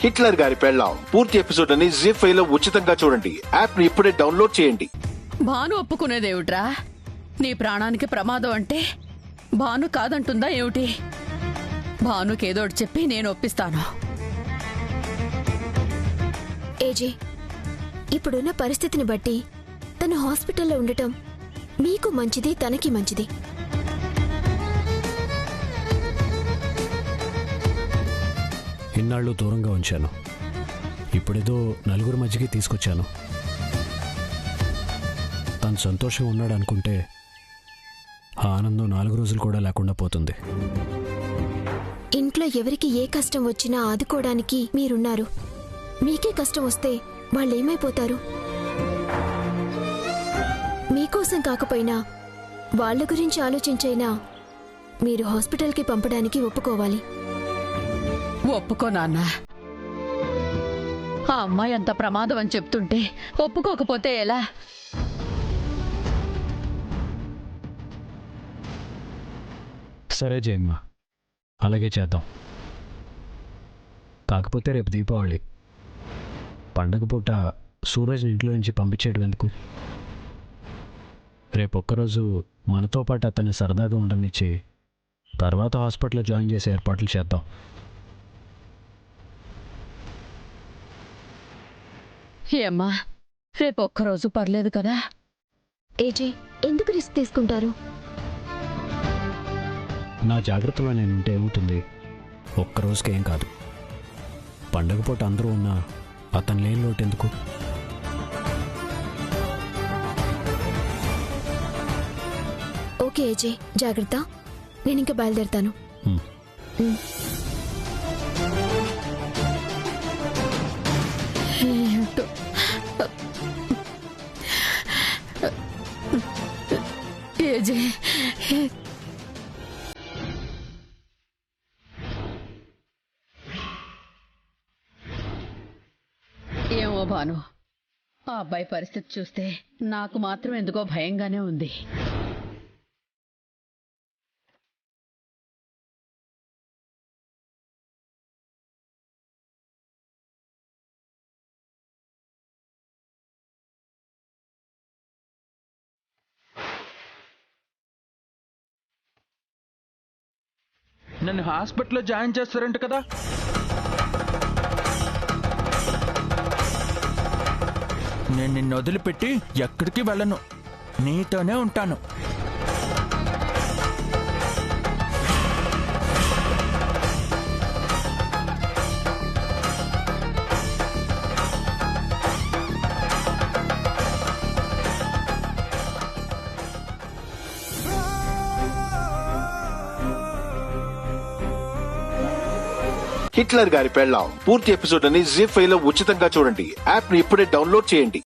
Hitler గారి పెళ్ళాం పూర్తి ఎపిసోడ్ అని జీ5 లో ఉచితంగా చూడండి. యాప్ ని ఇప్పుడే డౌన్లోడ్ చేయండి. భాను ఒప్పుకునేదేమిట్రా? నీ ప్రాణానికి ప్రమాదం అంటే భాను కాదంటుందా ఏమిటి? భానుకేదోటి చెప్పి నేను ఒప్పిస్తాను. ఏజీ, ఇప్పుడున్న పరిస్థితిని బట్టి తను హాస్పిటల్లో ఉండటం మీకు మంచిది, తనకి మంచిది. ఇన్నాళ్ళు దూరంగా ఉంచాను, ఇప్పుడేదో నలుగురు మధ్యకి తీసుకొచ్చాను. తను సంతోషంగా ఉన్నాడు అనుకుంటే ఆ ఆనందం 4 రోజులు కూడా లేకుండా పోతుంది. ఇంట్లో ఎవరికి ఏ కష్టం వచ్చినా ఆదుకోవడానికి మీరున్నారు. మీకే కష్టం వస్తే వాళ్ళేమైపోతారు? మీకోసం కాకపోయినా వాళ్ళ గురించి ఆలోచించైనా మీరు హాస్పిటల్కి పంపడానికి ఒప్పుకోవాలి. ఒప్పుకో నాన్న. ఆ అమ్మాయి అంత ప్రమాదం అని చెప్తుంటే ఒప్పుకోకపోతే ఎలా? సరే జయమ్మ, అలాగే చేద్దాం. కాకపోతే రేపు దీపావళి పండగ పూట సూరజ్ ఇంట్లో నుంచి పంపించేయడం ఎందుకు? రేపు ఒక్కరోజు మనతో పాటు అతన్ని సరదాగా ఉండనిచ్చి తర్వాత హాస్పిటల్లో జాయిన్ చేసే ఏర్పాట్లు చేద్దాం. ఏమ్మా, రేపు ఒక్కరోజు పర్లేదు కదా? ఏజీ, ఎందుకు రిస్క్ తీసుకుంటారు? నా జాగ్రత్తలో నేను ఉంటే ఏమవుతుంది? ఒక్కరోజుకి ఏం కాదు. పండగ పూట అందరూ ఉన్నా అతను లేని లోటు ఎందుకు? ఓకే ఏజీ, జాగ్రత్త. నేను ఇంకా బయలుదేరుతాను. ఏంటో ఏజీ, ఏమో భాను, ఆ అబ్బాయి పరిస్థితి చూస్తే నాకు మాత్రం ఎందుకో భయంగానే ఉంది. నన్ను హాస్పిటల్లో జాయిన్ చేస్తారంట కదా? నేను నిన్ను వదిలిపెట్టి ఎక్కడికి వెళ్ళను, నీతోనే ఉంటాను. హిట్లర్ గారి పెళ్ళాం పూర్తి ఎపిసోడ్ అని జీ5 లో ఉచితంగా చూడండి. యాప్ ని ఇప్పుడే డౌన్లోడ్ చేయండి.